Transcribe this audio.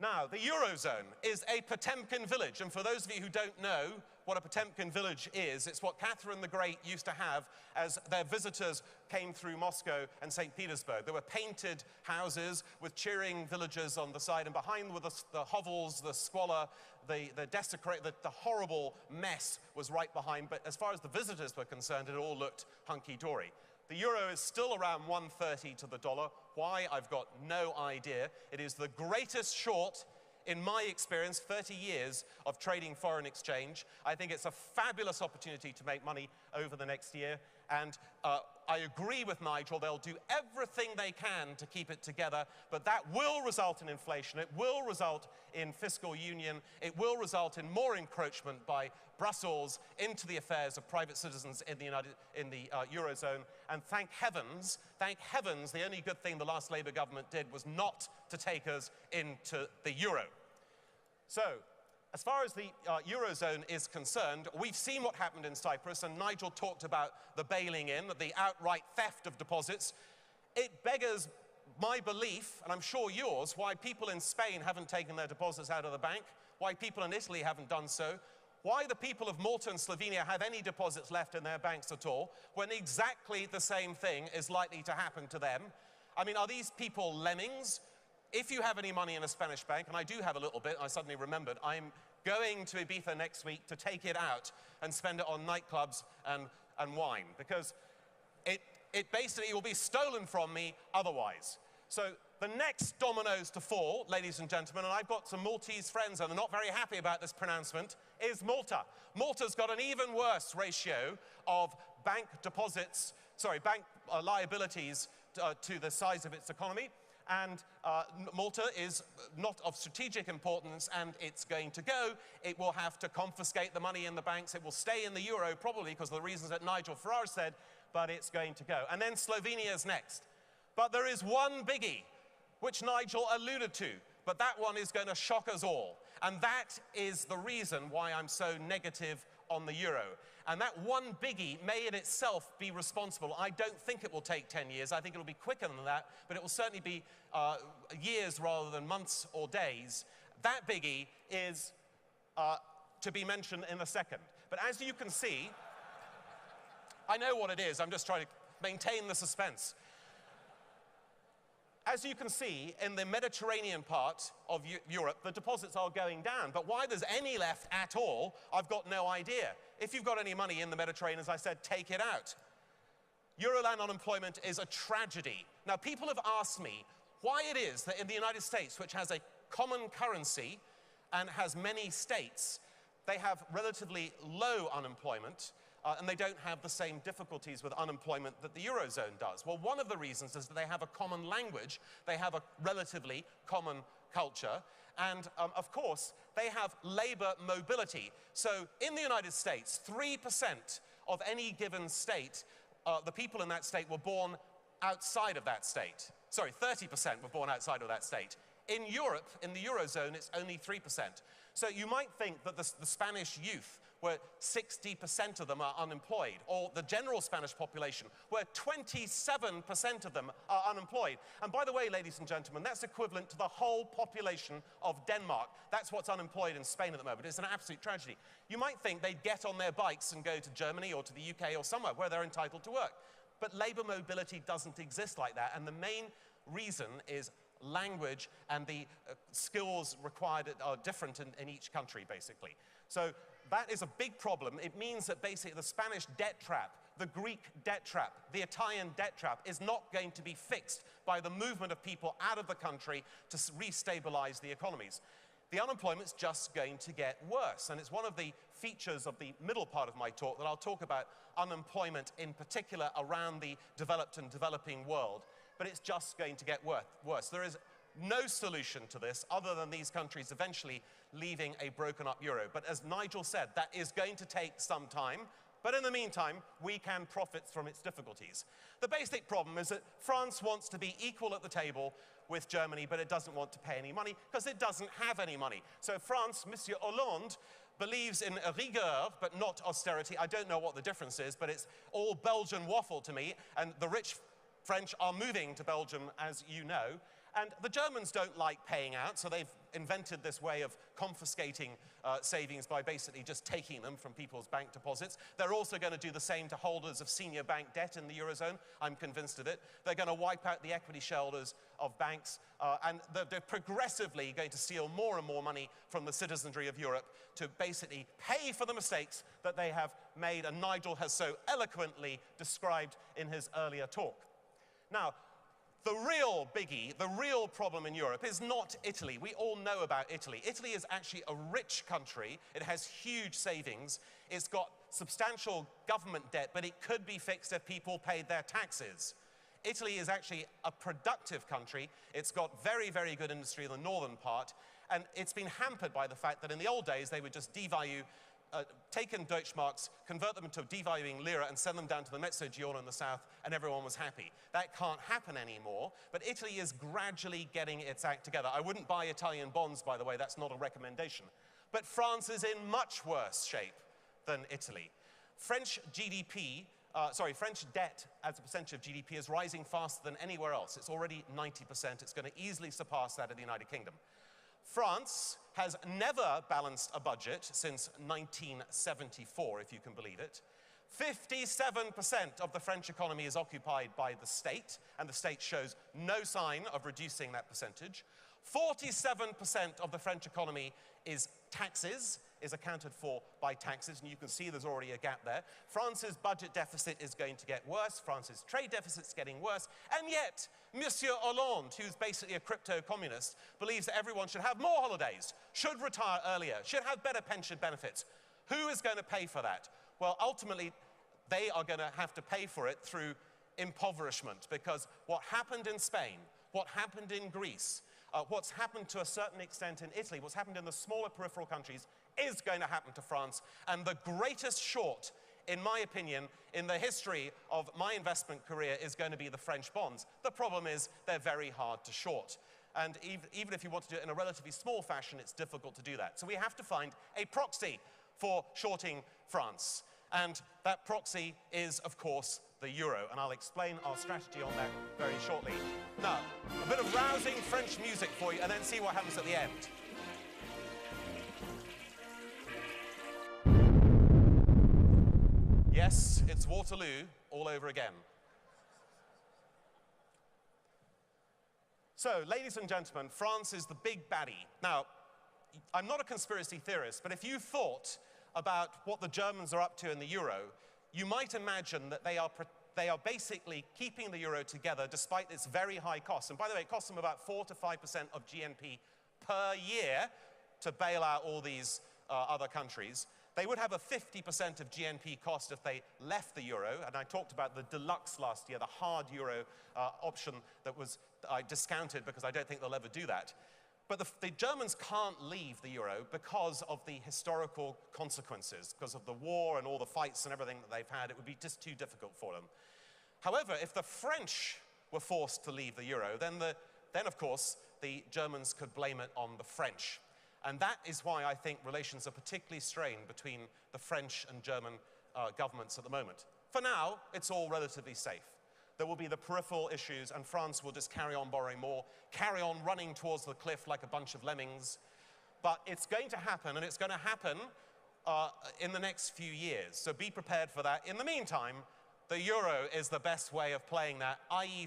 Now, the Eurozone is a Potemkin village, and for those of you who don't know what a Potemkin village is, it's what Catherine the Great used to have as their visitors came through Moscow and St. Petersburg. There were painted houses with cheering villagers on the side, and behind were the hovels, the squalor, the horrible mess was right behind. But as far as the visitors were concerned, it all looked hunky-dory. The euro is still around 130 to the dollar. Why? I've got no idea. It is the greatest short in my experience, 30 years of trading foreign exchange. I think it's a fabulous opportunity to make money over the next year. And I agree with Nigel, they'll do everything they can to keep it together, but that will result in inflation, it will result in fiscal union, it will result in more encroachment by Brussels into the affairs of private citizens in the Eurozone. And thank heavens, the only good thing the last Labour government did was not to take us into the euro. So, as far as the Eurozone is concerned, we've seen what happened in Cyprus, and Nigel talked about the bailing in, the outright theft of deposits. It beggars my belief, and I'm sure yours, why people in Spain haven't taken their deposits out of the bank, why people in Italy haven't done so, why the people of Malta and Slovenia have any deposits left in their banks at all, when exactly the same thing is likely to happen to them. I mean, are these people lemmings? If you have any money in a Spanish bank, and I do have a little bit, I suddenly remembered, I'm going to Ibiza next week to take it out and spend it on nightclubs and wine, because it basically will be stolen from me otherwise. So the next dominoes to fall, ladies and gentlemen, and I've got some Maltese friends and they're not very happy about this pronouncement, is Malta. Malta's got an even worse ratio of bank liabilities to the size of its economy. And Malta is not of strategic importance, and it's going to go. It will have to confiscate the money in the banks. It will stay in the euro, probably because of the reasons that Nigel Farage said, but it's going to go. And then Slovenia's next. But there is one biggie, which Nigel alluded to, but that one is going to shock us all. And that is the reason why I'm so negative on the euro. And that one biggie may in itself be responsible. I don't think it will take 10 years. I think it'll be quicker than that, but it will certainly be years rather than months or days. That biggie is to be mentioned in a second. But as you can see, I know what it is. I'm just trying to maintain the suspense. As you can see, in the Mediterranean part of Europe, the deposits are going down. But why there's any left at all, I've got no idea. If you've got any money in the Mediterranean, as I said, take it out. Euroland unemployment is a tragedy. Now, people have asked me why it is that in the United States, which has a common currency and has many states, they have relatively low unemployment, and they don't have the same difficulties with unemployment that the Eurozone does. Well, one of the reasons is that they have a common language, they have a relatively common culture, and of course, they have labor mobility. So in the United States, 3% of any given state, the people in that state were born outside of that state. Sorry, 30% were born outside of that state. In Europe, in the Eurozone, it's only 3%. So you might think that the Spanish youth, where 60% of them are unemployed, or the general Spanish population, where 27% of them are unemployed. And by the way, ladies and gentlemen, that's equivalent to the whole population of Denmark. That's what's unemployed in Spain at the moment. It's an absolute tragedy. You might think they'd get on their bikes and go to Germany or to the UK or somewhere where they're entitled to work. But labor mobility doesn't exist like that, and the main reason is language, and the skills required are different in each country, basically. So that is a big problem. It means that basically the Spanish debt trap, the Greek debt trap, the Italian debt trap is not going to be fixed by the movement of people out of the country to restabilize the economies. The unemployment's just going to get worse, and it's one of the features of the middle part of my talk that I'll talk about unemployment in particular around the developed and developing world. But it's just going to get worse. There is no solution to this other than these countries eventually leaving a broken up euro. But as Nigel said, that is going to take some time. But in the meantime, we can profit from its difficulties. The basic problem is that France wants to be equal at the table with Germany, but it doesn't want to pay any money because it doesn't have any money. So France, Monsieur Hollande, believes in rigueur, but not austerity. I don't know what the difference is, but it's all Belgian waffle to me, and the rich French are moving to Belgium, as you know, And the Germans don't like paying out, so they've invented this way of confiscating savings by basically just taking them from people's bank deposits. They're also going to do the same to holders of senior bank debt in the Eurozone. I'm convinced of it. They're going to wipe out the equity shareholders of banks, and they're progressively going to steal more and more money from the citizenry of Europe to basically pay for the mistakes that they have made, and Nigel has so eloquently described in his earlier talk. Now, the real biggie, the real problem in Europe is not Italy. We all know about Italy. Italy is actually a rich country. It has huge savings. It's got substantial government debt, but it could be fixed if people paid their taxes. Italy is actually a productive country. It's got very, very good industry in the northern part, and it's been hampered by the fact that in the old days they would just devalue, take in Deutschmarks, convert them into devaluing lira and send them down to the Mezzogiorno in the south, and everyone was happy. That can't happen anymore, but Italy is gradually getting its act together. I wouldn't buy Italian bonds, by the way, that's not a recommendation. But France is in much worse shape than Italy. French debt as a percentage of GDP is rising faster than anywhere else. It's already 90%. It's going to easily surpass that of the United Kingdom. France has never balanced a budget since 1974, if you can believe it. 57% of the French economy is occupied by the state, and the state shows no sign of reducing that percentage. 47% of the French economy is taxes, is accounted for by taxes, and you can see there's already a gap there. France's budget deficit is going to get worse. France's trade deficit's getting worse. And yet, Monsieur Hollande, who's basically a crypto-communist, believes that everyone should have more holidays, should retire earlier, should have better pension benefits. Who is going to pay for that? Well, ultimately, they are going to have to pay for it through impoverishment, because what happened in Spain, what happened in Greece, what's happened to a certain extent in Italy, what's happened in the smaller peripheral countries, is going to happen to France. And the greatest short, in my opinion, in the history of my investment career is going to be the French bonds. The problem is they're very hard to short. And even if you want to do it in a relatively small fashion, it's difficult to do that. So we have to find a proxy for shorting France. And that proxy is, of course, the euro. And I'll explain our strategy on that very shortly. Now, a bit of rousing French music for you, and then see what happens at the end. Yes, it's Waterloo all over again. So, ladies and gentlemen, France is the big baddie. Now, I'm not a conspiracy theorist, but if you thought about what the Germans are up to in the euro, you might imagine that they are basically keeping the euro together despite its very high costs. And by the way, it costs them about 4 to 5% of GNP per year to bail out all these other countries. They would have a 50% of GNP cost if they left the euro, and I talked about the deluxe last year, the hard euro option that was discounted because I don't think they'll ever do that. But the Germans can't leave the euro because of the historical consequences, because of the war and all the fights and everything that they've had. It would be just too difficult for them. However, if the French were forced to leave the euro, then of course, the Germans could blame it on the French. And that is why I think relations are particularly strained between the French and German governments at the moment. For now, it's all relatively safe. There will be the peripheral issues, and France will just carry on borrowing more, carry on running towards the cliff like a bunch of lemmings. But it's going to happen, and it's going to happen in the next few years. So be prepared for that. In the meantime, the euro is the best way of playing that, i.e.